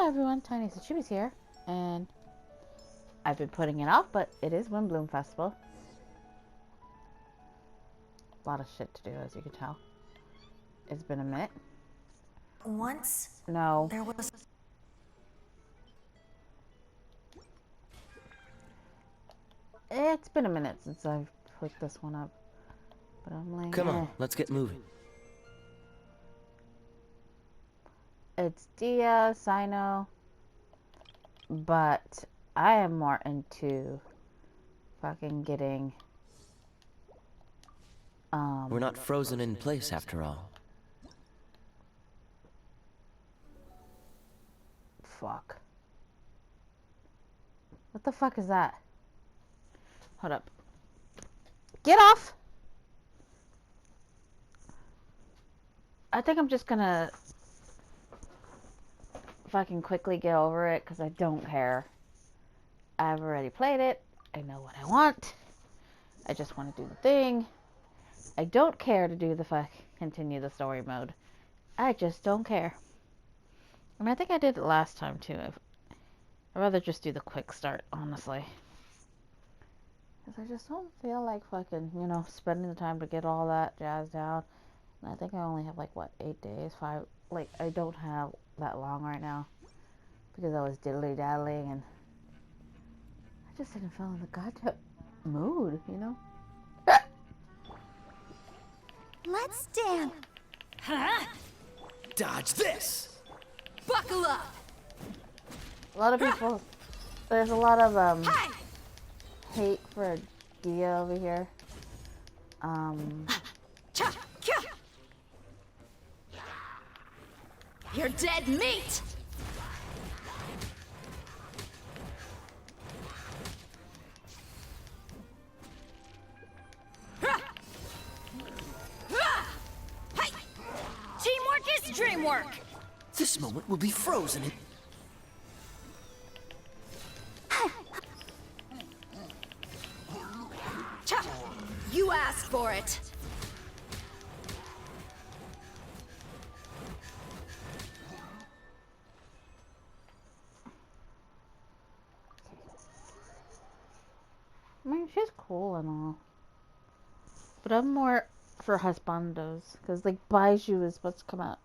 everyone, Tiniestofchibis here, and I've been putting it off, but it is Windbloom Festival. A lot of shit to do, as you can tell. It's been a minute. Once No. there was It's been a minute since I've put this one up, but I'm like, Come on, let's get moving. It's Dia, Sino, but I am more into fucking getting, We're not frozen in place after all. fuck. What the fuck is that? Hold up. Get off! I think I'm just gonna fucking quickly get over it because I don't care. I've already played it. I know what I want. I just want to do the thing. I don't care to do the continue the story mode. I just don't care. And I think I did it last time too. I'd rather just do the quick start, honestly. Because I just don't feel like fucking, spending the time to get all that jazz down. And I think I only have like, what, 8 days? 5? Like, I don't have that long right now. Because I was diddly-daddling and I just didn't feel in the goddamn mood, Let's dance. Huh? Dodge this! Buckle up! A lot of people, there's a lot of, hate for Dia over here. You're dead meat! Teamwork is dreamwork! This moment will be frozen in... You asked for it! I mean, she's cool and all. But I'm more for husbandos. Because, like, Baiju is supposed to come out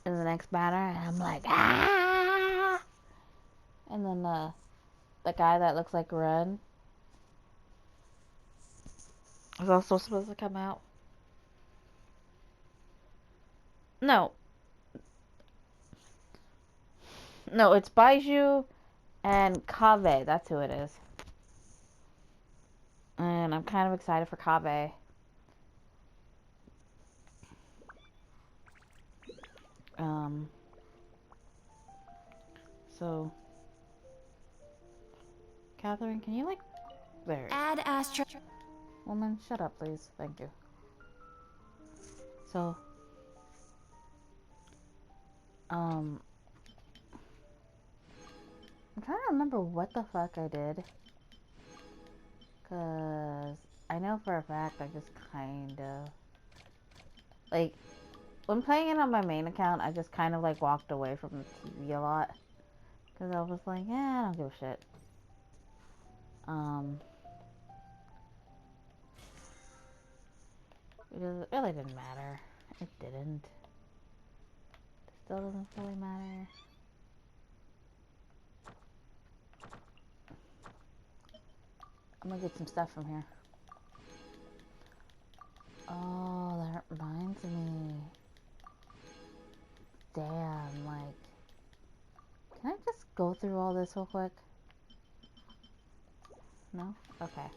in the next banner. And I'm like, ah! And then, the guy that looks like Ren is also supposed to come out. No. No, it's Baiju and Kaveh. That's who it is. And I'm kind of excited for Kaveh. So, Catherine, can you, like, there. Add Astra. Woman, shut up, please. Thank you. So, I'm trying to remember what the fuck I did. Because I know for a fact I just kind of, like, when playing it on my main account, I just kind of, like, walked away from the TV a lot. Because I was like, yeah, I don't give a shit. Because it really didn't matter. It didn't. It still doesn't really matter. I'm gonna get some stuff from here. Oh, that reminds me. Damn, like... Can I just go through all this real quick? No? Okay.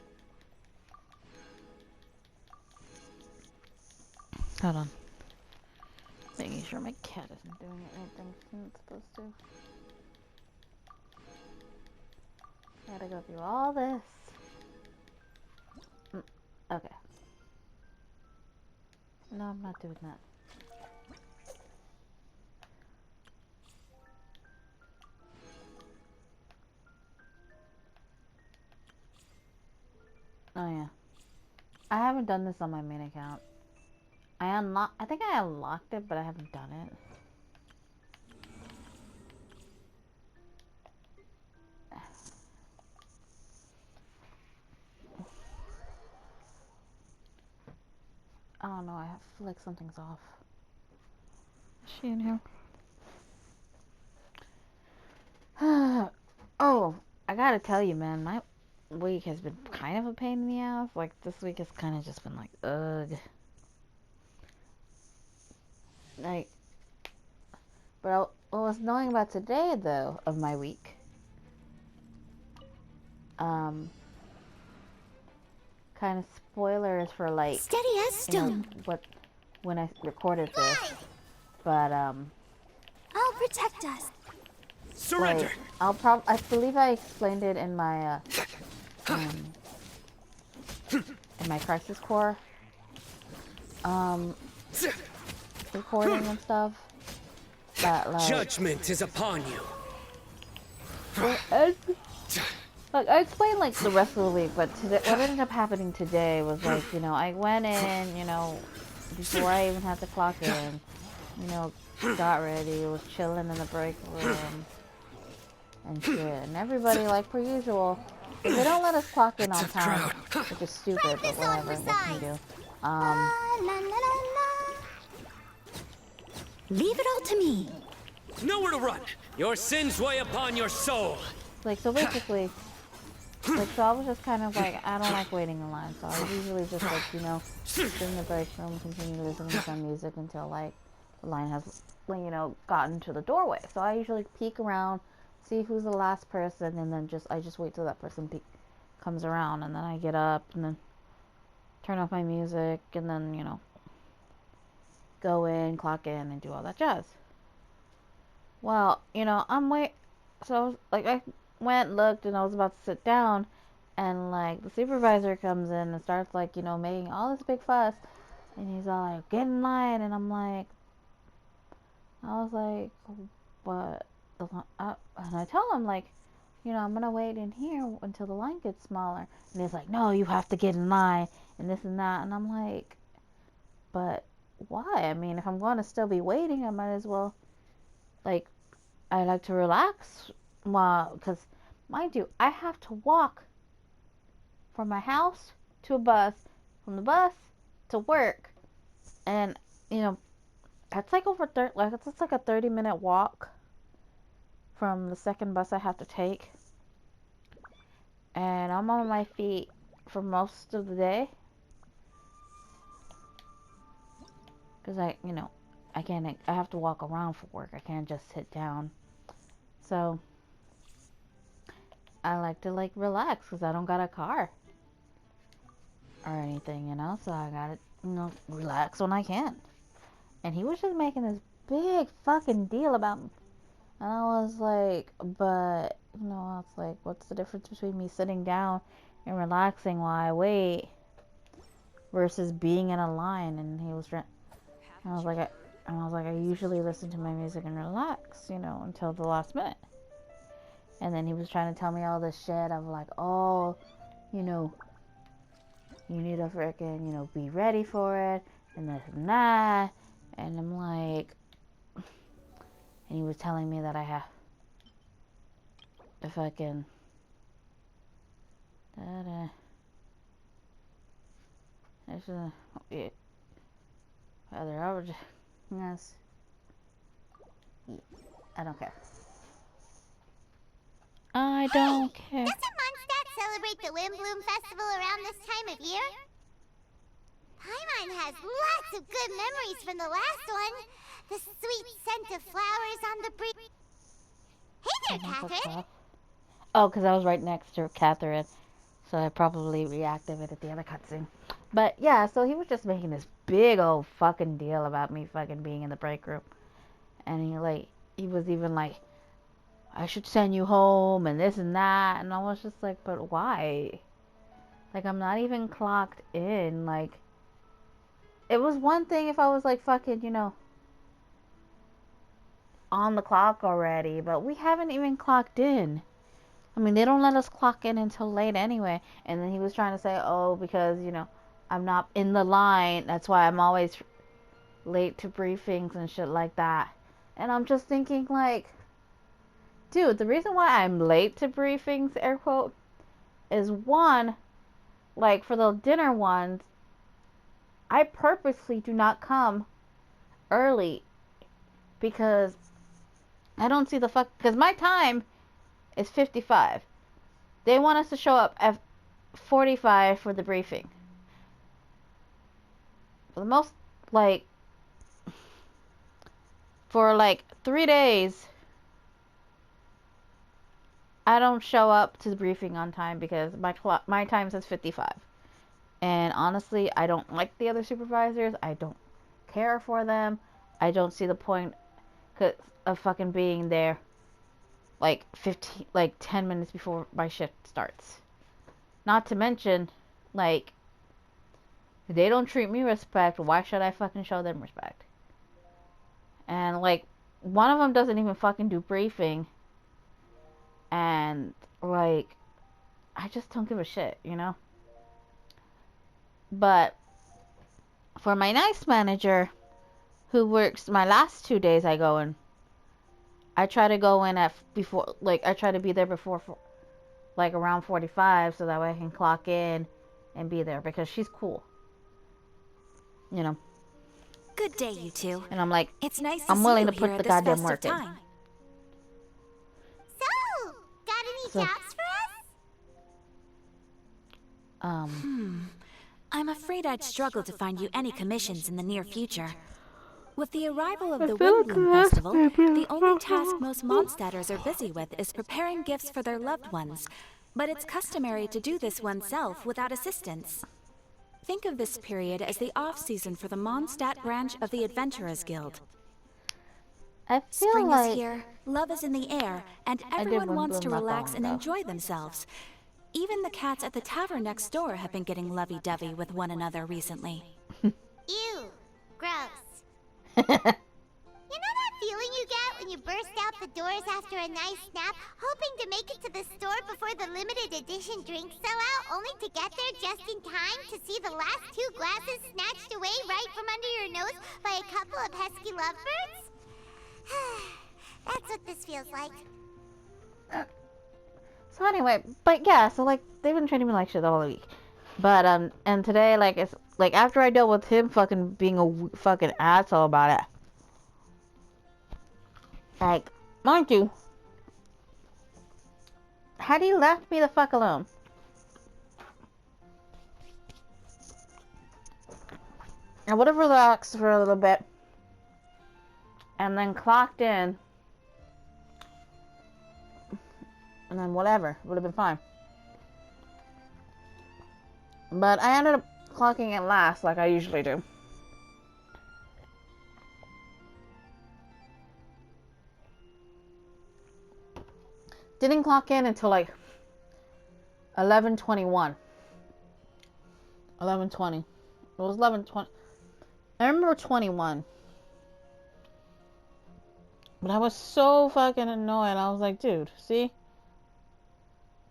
Hold on. Making sure my cat isn't doing anything it's not supposed to. Gotta go through all this. Okay. No, I'm not doing that. Oh yeah. I haven't done this on my main account. I think I unlocked it, but I haven't done it. feel like something's off. Is she in here? Oh, I gotta tell you, man, my week has been kind of a pain in the ass. Like, this week has kind of just been like, ugh. Like, but what was annoying about today, though, of my week, kind of spoilers for, like, Steady as stone. when I recorded this, but, I'll protect us. Surrender! Like, I believe I explained it in my, in my Crisis Core, recording and stuff, that, like... Judgment is upon you. Like, I explained, like, the rest of the week, but today, what ended up happening today was, like, you know, I went in, you know, before I even had to clock in, you know, got ready, was chilling in the break room, and shit, and everybody, like, per usual, they don't let us clock in on time, which is stupid, but whatever, what can you do? Leave it all to me. Nowhere to run. Your sins weigh upon your soul. Like, so basically, like, so I was just kind of like, I don't like waiting in line, so I usually just, like, you know, sit in the break room, continue listening to some music until, like, the line has, like, you know, gotten to the doorway. So I usually peek around, see who's the last person, and then I just wait till that person comes around, and then I get up, and then turn off my music, and then, you know, go in, clock in, and do all that jazz. Well, you know, so, like, I went, looked, and I was about to sit down, and, like, the supervisor comes in and starts, like, you know, making all this big fuss, and he's all like, get in line, and I'm like, I was like, what? And I tell him, like, you know, I'm gonna wait in here until the line gets smaller, and he's like, no, you have to get in line, and this and that, and I'm like, but why? I mean, if I'm going to still be waiting, I might as well, like, I like to relax, because, mind you, I have to walk from my house to a bus, from the bus to work, and, you know, that's like that's like a 30-minute walk from the second bus I have to take, and I'm on my feet for most of the day, because I have to walk around for work. I can't just sit down. So I like to, like, relax because I don't got a car or anything, you know. So I gotta, you know, relax when I can. And he was just making this big fucking deal about me. And I was like, but, you know, I was like, what's the difference between me sitting down and relaxing while I wait versus being in a line? And he was trying. I was like, I usually listen to my music and relax, you know, until the last minute. And then he was trying to tell me all this shit of, like, oh, you know, you need to freaking, you know, be ready for it, and this and that. And I'm like, and he was telling me that I have to fucking, yes, I don't care. I don't care. Doesn't Mondstadt celebrate the Windbloom Festival around this time of year? Paimon has lots of good memories from the last one. The sweet scent of flowers on the breeze. Hey there, Catherine. Oh, because I was right next to Catherine, so I probably reactivated the other cutscene. But yeah, so he was just making this big old fucking deal about me fucking being in the break room, and he was even like, I should send you home and this and that, and I was just like, but why? Like, I'm not even clocked in. Like, it was one thing if I was like fucking, you know, on the clock already, but we haven't even clocked in. I mean, they don't let us clock in until late anyway. And then he was trying to say, oh, because, you know, I'm not in the line, that's why I'm always late to briefings and shit like that. And I'm just thinking, like, dude, the reason why I'm late to briefings, air quote, is one, like, for the dinner ones, I purposely do not come early because I don't see the fuck. Because my time is 55. They want us to show up at 45 for the briefing. For the most, like, for like 3 days, I don't show up to the briefing on time because my time says 55. And honestly, I don't like the other supervisors. I don't care for them. I don't see the point of fucking being there like 10 minutes before my shift starts. Not to mention, like, if they don't treat me respect, why should I fucking show them respect? And, like, one of them doesn't even fucking do briefing. And, like, I just don't give a shit, you know? But for my nice manager, who works my last 2 days I go in, I try to go in I try to be there before, like, around 45, so that way I can clock in and be there, because she's cool. You know? Good day, you two. And I'm like, It's nice I'm willing to put the goddamn work in. So, got any jobs for us? I'm afraid I'd struggle to find you any commissions in the near future. With the arrival of the feel like Windbloom I Festival, have to the only task most Mondstadters are busy with is preparing gifts for their loved ones. But it's customary to do this oneself without assistance. Think of this period as the off-season for the Mondstadt branch of the Adventurers Guild. I feel Spring like is here, love is in the air, and everyone wants to relax and enjoy themselves. Even the cats at the tavern next door have been getting lovey-dovey with one another recently. Ew. Gross. You know that feeling you get when you burst out the doors after a nice nap, hoping to make it to the store before the limited edition drinks sell out, only to get there just in time to see the last 2 glasses snatched away right from under your nose by a couple of pesky lovebirds? That's what this feels like. So anyway, but yeah, so like they've been treating me like shit all week. But and today, like, it's like after I dealt with him fucking being a fucking asshole about it. Like, mind you, had he left me the fuck alone, I would have relaxed for a little bit and then clocked in. And then whatever, would have been fine. But I ended up clocking in last, like I usually do. Didn't clock in until like 11:21. 11:20. It was 11:20. I remember 21. But I was so fucking annoyed. I was like, dude, see?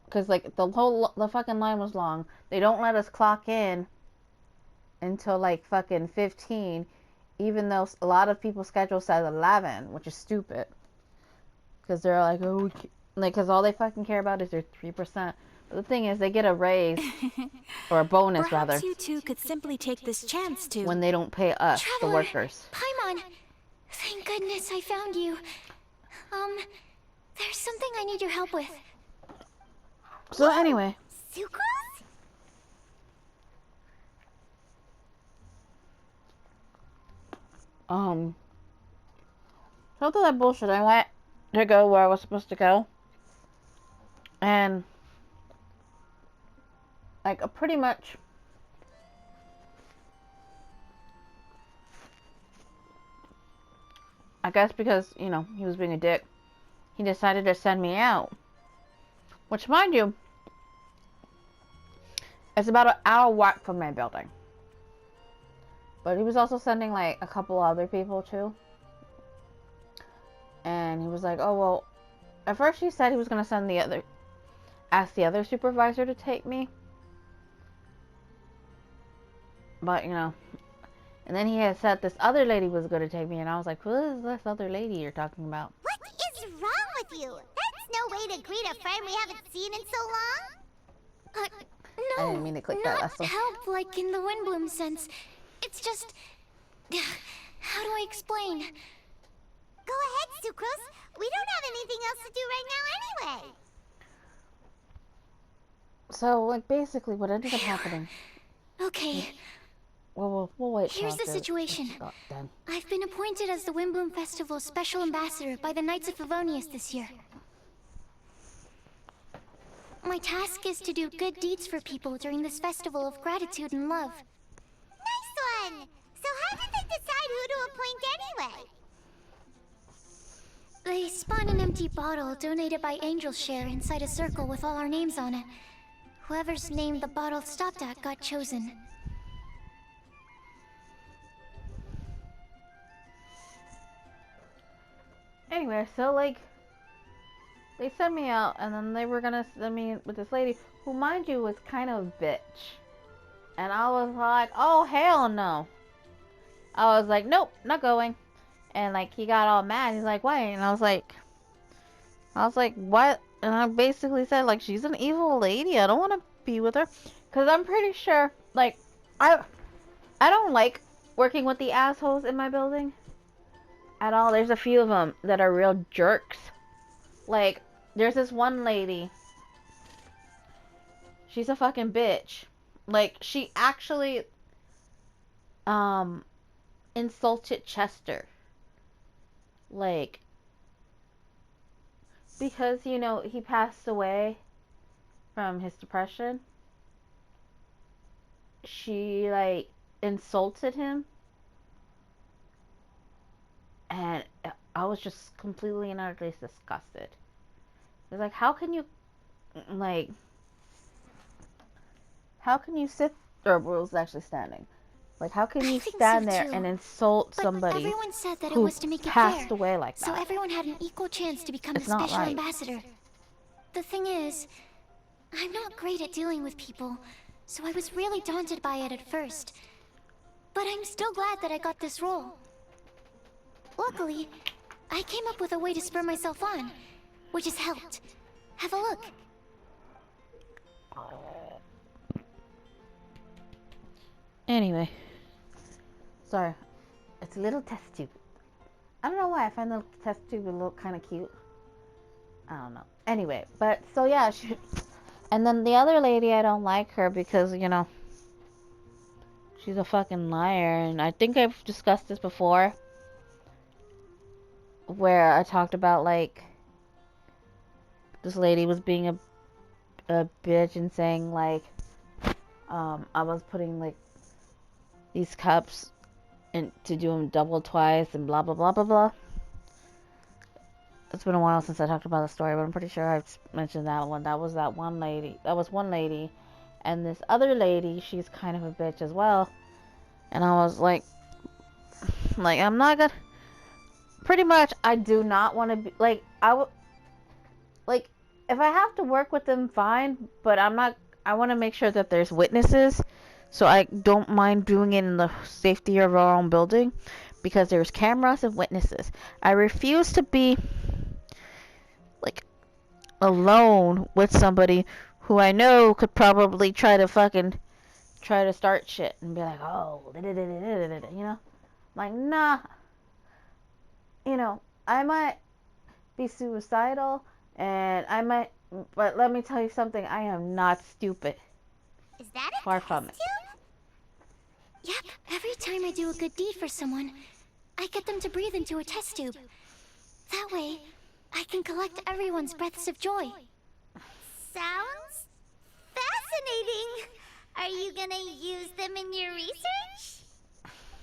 Because, like, the fucking line was long. They don't let us clock in until, like, fucking 15. Even though a lot of people's schedule says 11, which is stupid. Because they're like, oh, we can't. Like, because all they fucking care about is their 3%. But the thing is, they get a raise, or a bonus, rather. Perhaps you two could simply take this chance to... When they don't pay us, the workers. Paimon! Thank goodness I found you. There's something I need your help with. So anyway. Sucrose? After that bullshit, I went to go where I was supposed to go. And, like, pretty much, I guess because, you know, he was being a dick, he decided to send me out. Which, mind you, it's about an hour walk from my building. But he was also sending, like, a couple other people, too. And he was like, oh, well, at first he said he was going to ask the other supervisor to take me. But, you know, and then he had said this other lady was going to take me, and I was like, who is this other lady you're talking about? What is wrong with you? That's no way to greet a friend we haven't seen in so long. No, I didn't mean to click that. not help like in the Windbloom sense. It's just... How do I explain? Go ahead, Sucrose. We don't have anything else to do right now anyway. So, like, basically what ended up happening... Okay. Well, we'll wait. Here's the situation. Done. I've been appointed as the Windbloom Festival's special ambassador by the Knights of Favonius this year. My task is to do good deeds for people during this festival of gratitude and love. Nice one! So how did they decide who to appoint anyway? They spun an empty bottle donated by Angel's Share inside a circle with all our names on it. Whoever's name the bottle stopped at got chosen. Anyway, so like, they sent me out, and then they were gonna send me with this lady, who, mind you, was kind of a bitch. And I was like, oh, hell no. I was like, nope, not going. And like, he got all mad. He's like, why? And I was like, what? And I basically said, like, she's an evil lady. I don't want to be with her. Because I'm pretty sure, like, I don't like working with the assholes in my building at all. There's a few of them that are real jerks. Like, there's this one lady. She's a fucking bitch. Like, she actually insulted Chester. Like, because, you know, he passed away from his depression. She, like, insulted him. And I was just completely and utterly disgusted. It's like, how can you, like, how can you sit, or was actually standing. Like, how can you stand there and insult somebody everyone said that who it was to make it passed fair, away like that? so everyone had an equal chance to become It's the not special right. ambassador. The thing is, I'm not great at dealing with people, so I was really daunted by it at first. But I'm still glad that I got this role. Luckily, I came up with a way to spur myself on, which has helped. Have a look. Anyway. Sorry. It's a little test tube. I don't know why I find the test tube a little kind of cute. I don't know. Anyway, but so yeah, and then the other lady, I don't like her because, you know, she's a fucking liar. And I think I've discussed this before, where I talked about, like, this lady was being a bitch and saying, like, I was putting, like, these cups and to do them double twice and blah blah blah blah blah. It's been a while since I talked about the story, but I'm pretty sure I've mentioned that one. That was one lady. And this other lady, she's kind of a bitch as well. And I was like, I'm not gonna. Pretty much, I do not want to be like, if I have to work with them, fine. But I'm not. I want to make sure that there's witnesses. So I don't mind doing it in the safety of our own building, because there's cameras and witnesses. I refuse to be, like, alone with somebody who I know could probably try to start shit and be like, oh, you know? Like, nah. You know, I might be suicidal, and but let me tell you something, I am not stupid. Is that a Far from it. Yep, every time I do a good deed for someone, I get them to breathe into a test tube. That way, I can collect everyone's breaths of joy. Sounds fascinating. Are you gonna use them in your research?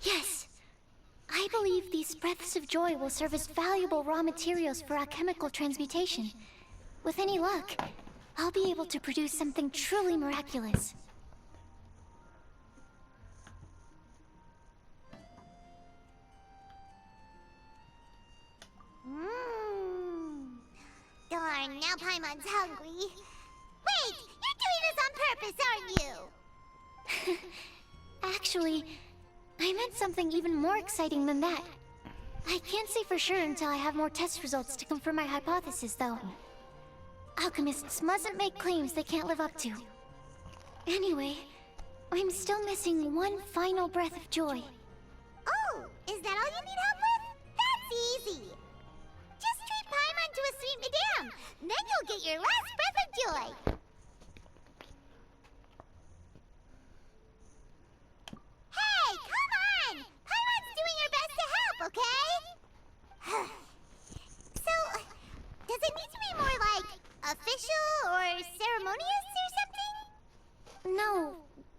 Yes. I believe these breaths of joy will serve as valuable raw materials for alchemical transmutation. With any luck, I'll be able to produce something truly miraculous. Darn, now Paimon's hungry. Wait, you're doing this on purpose, aren't you? Actually, I meant something even more exciting than that. I can't say for sure until I have more test results to confirm my hypothesis, though. Alchemists mustn't make claims they can't live up to. Anyway, I'm still missing one final breath of joy. Oh, is that all you need help with? That's easy. Just treat Paimon to a sweet madame. Then you'll get your last breath of joy. Hey, come on! Paimon's doing her best to help, okay? So, does it need to be more like official or ceremonious or something? No,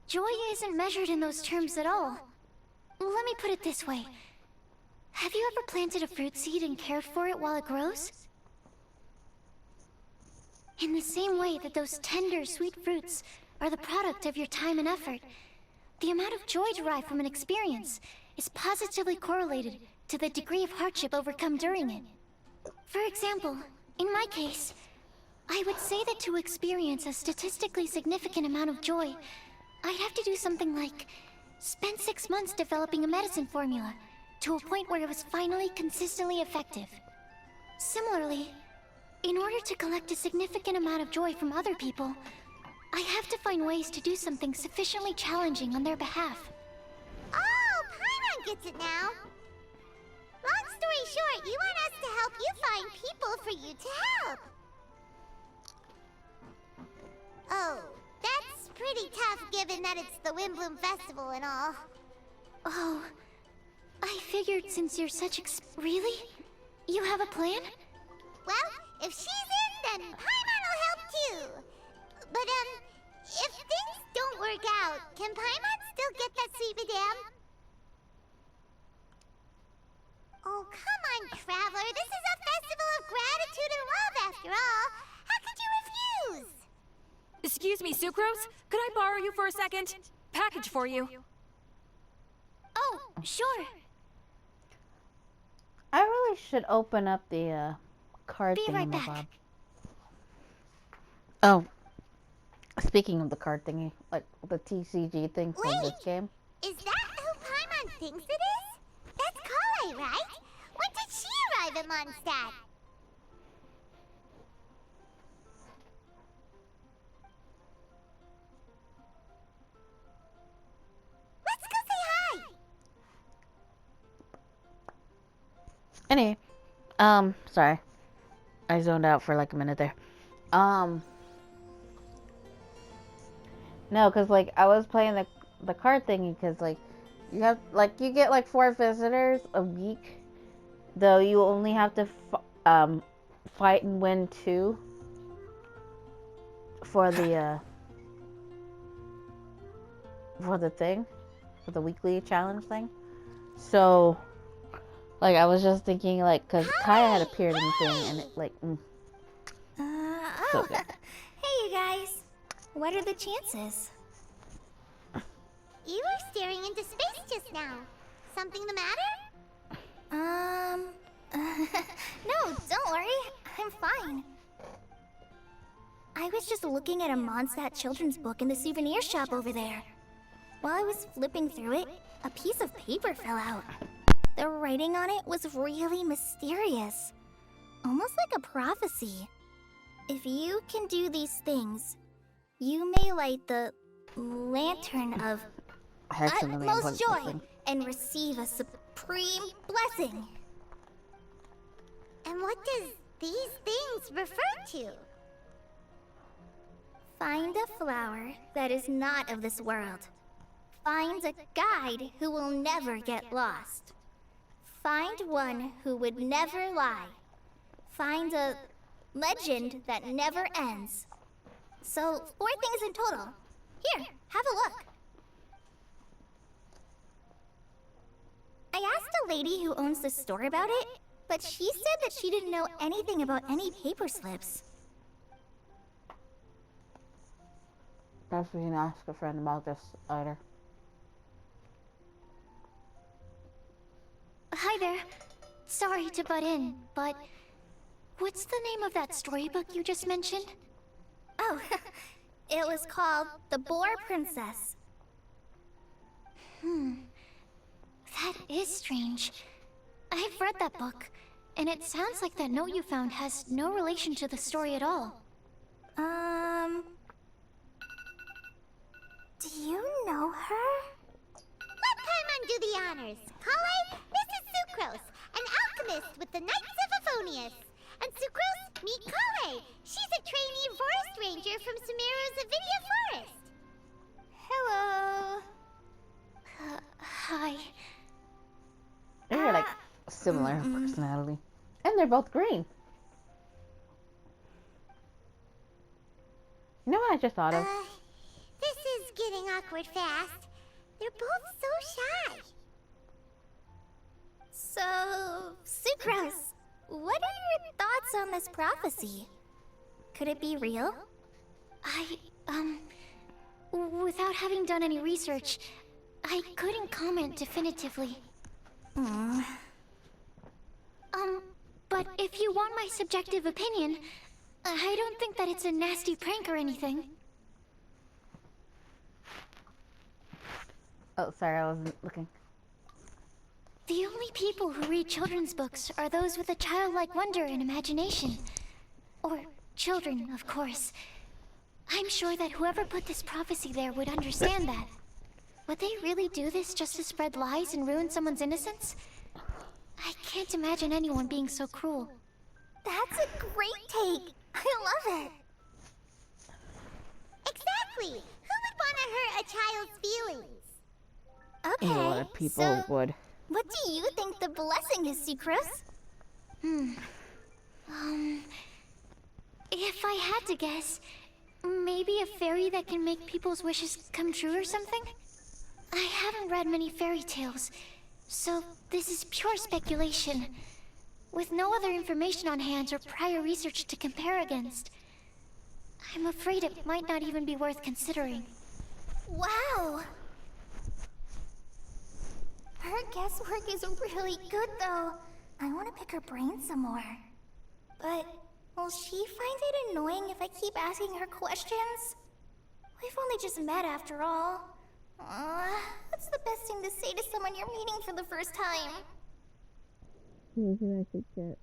joy isn't measured in those terms at all. Let me put it this way. Have you ever planted a fruit seed and cared for it while it grows? In the same way that those tender, sweet fruits are the product of your time and effort, the amount of joy derived from an experience is positively correlated to the degree of hardship overcome during it. For example, in my case, I would say that to experience a statistically significant amount of joy, I'd have to do something like spend 6 months developing a medicine formula to a point where it was finally consistently effective. Similarly, in order to collect a significant amount of joy from other people, I have to find ways to do something sufficiently challenging on their behalf. Oh, Paimon gets it now. Long story short, you want us to help you find people for you to help. Oh, that's pretty tough given that it's the Windbloom Festival and all. Oh, I figured since you're such Really? You have a plan? Well, if she's in, then Paimon will help too. But, if things don't work out, can Paimon still get that sweet madame? Oh, come on, Traveler. This is a festival of gratitude and love, after all. How could you refuse? Excuse me, Sucrose? Could I borrow you for a second? Package for you. Oh, sure. I really should open up the card Be right thingamabob. back. Oh, speaking of the card thingy, like the TCG thing from this game. Is that who Paimon thinks it is? That's Kale, right? When did she arrive at Mondstadt? Let's go say hi! Anyway, sorry. I zoned out for like a minute there. No, cause like I was playing the card thingy, cause like you have you get like 4 visitors a week, though you only have to fight and win 2 for the thing, for the weekly challenge thing. So like I was just thinking like, cause Kaya had appeared in the thing and it like so good. Hey, you guys. What are the chances? You were staring into space just now. Something the matter? No, don't worry. I'm fine. I was just looking at a Mondstadt children's book in the souvenir shop over there. While I was flipping through it, a piece of paper fell out. The writing on it was really mysterious. Almost like a prophecy. If you can do these things, you may light the lantern of utmost joy and receive a supreme blessing. And what does these things refer to? Find a flower that is not of this world. Find a guide who will never get lost. Find one who would never lie. Find a legend that never ends. So, 4 things in total. Here, have a look. I asked a lady who owns the store about it, but she said that she didn't know anything about any paper slips. Perhaps we can ask a friend about this later. Hi there. Sorry to butt in, but what's the name of that storybook you just mentioned? Oh, it was called The Boar Princess. That is strange. I've read that book, and it sounds like that note you found has no relation to the story at all. Do you know her? Let Paimon do the honors. Kale, this is Sucrose, an alchemist with the Knights of Favonius. And Sucrose, meet Kale. She's a trainee forest ranger from Sumeru's Avidia Forest. Hello. Hi. They're like similar personality. And they're both green. You know what I just thought of? This is getting awkward fast. They're both so shy. So, Sucrose, what are your thoughts on this prophecy? Could it be real? Without having done any research, I couldn't comment definitively. But if you want my subjective opinion, I don't think that it's a nasty prank or anything. Oh, sorry, I wasn't looking. The only people who read children's books are those with a childlike wonder and imagination. Or children, of course. I'm sure that whoever put this prophecy there would understand that. Would they really do this just to spread lies and ruin someone's innocence? I can't imagine anyone being so cruel. That's a great take. I love it. Exactly. Who would want to hurt a child's feelings? Okay, A lot of people so would. what do you think the blessing is, Sucrose? If I had to guess, maybe a fairy that can make people's wishes come true or something? I haven't read many fairy tales, so this is pure speculation. With no other information on hand or prior research to compare against, I'm afraid it might not even be worth considering. Wow. Her guesswork is really good, though. I want to pick her brain some more. But will she find it annoying if I keep asking her questions? We've only just met after all. What's the best thing to say to someone you're meeting for the first time? Here's what I could get.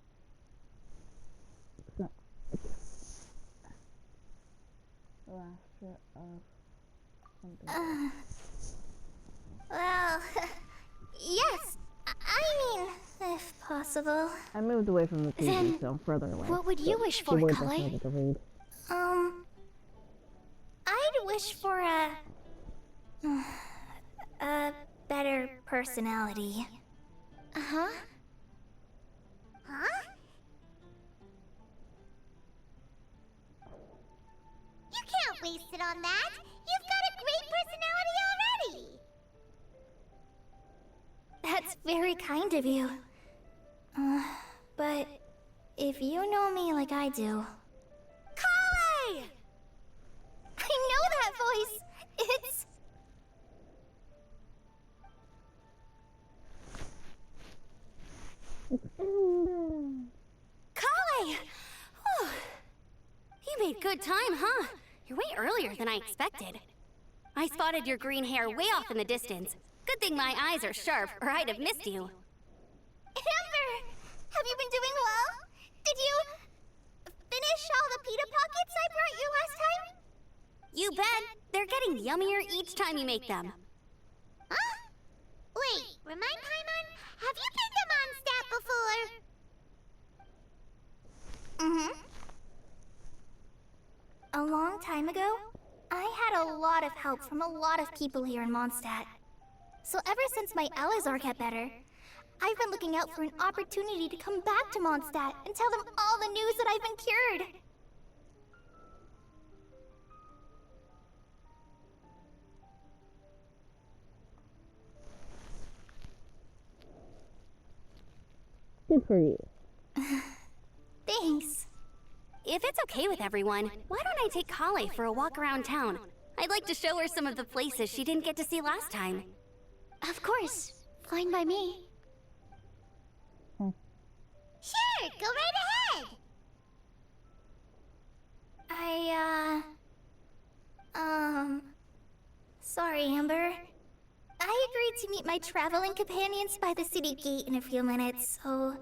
Laughter of something. Well, yes. I mean, if possible. I moved away from the TV, Then, so I'm further away. What would you wish for, The word Kale? that's harder to read. I'd wish for a better personality. Uh-huh. Huh? You can't waste it on that. You've got a great personality already. That's very kind of you. But if you know me like I do... Kale! I know that voice. It's... Kale! Whew. You made good time, huh? You're way earlier than I expected. I spotted your green hair way off in the distance. Good thing my eyes are sharp, or I'd have missed you. Amber! Have you been doing well? Did you finish all the pita pockets I brought you last time? You bet. They're getting yummier each time you make them. Huh? Wait, remind Paimon, have you been to Mondstadt before? A long time ago, I had a lot of help from a lot of people here in Mondstadt. So ever since my Elazar got better, I've been looking out for an opportunity to come back to Mondstadt and tell them all the news that I've been cured. Good for you. Thanks. If it's okay with everyone, why don't I take Kale for a walk around town? I'd like to show her some of the places she didn't get to see last time. Of course. Fine by me. Sure, go right ahead. Sorry, Amber. I agreed to meet my traveling companions by the city gate in a few minutes, so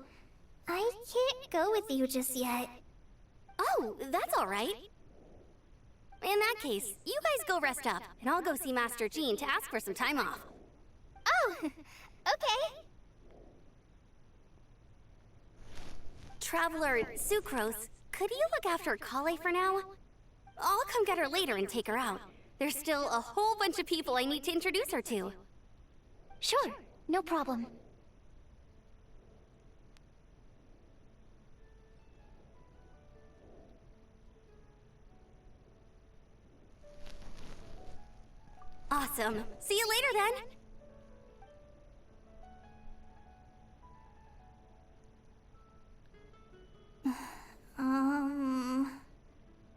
I can't go with you just yet. Oh, that's all right. In that case, you guys go rest up, and I'll go see Master Jean to ask for some time off. Oh, okay. Traveler Sucrose, could you look after Kale for now? I'll come get her later and take her out. There's still a whole bunch of people I need to introduce her to. Sure, no problem. Awesome. See you later then.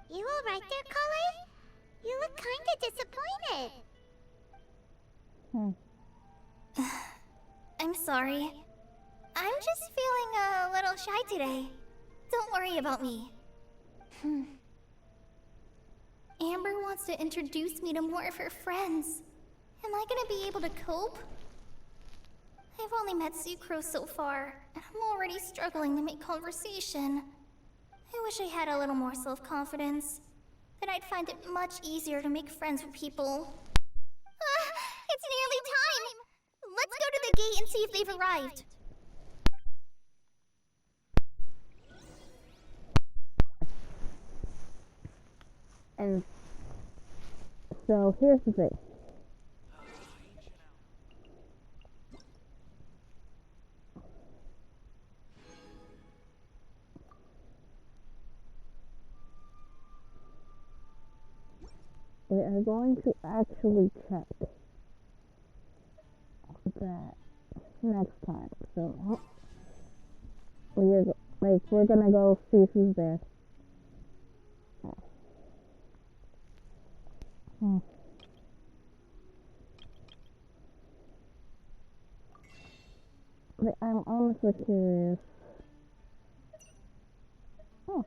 You alright there, Kale? You look kinda disappointed. I'm sorry. I'm just feeling a little shy today. Don't worry about me. Amber wants to introduce me to more of her friends. Am I gonna be able to cope? I've only met Sucrose so far, and I'm already struggling to make conversation. I wish I had a little more self-confidence. Then I'd find it much easier to make friends with people. It's nearly time! Let's go to the gate and see if they've arrived. And so here's the thing. We are going to actually check that next time. So we're gonna go see who's there. But I'm honestly curious. Oh.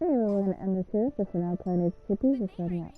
Anyway, we're going to end this here. So for now, Tiniestofchibis is signing out.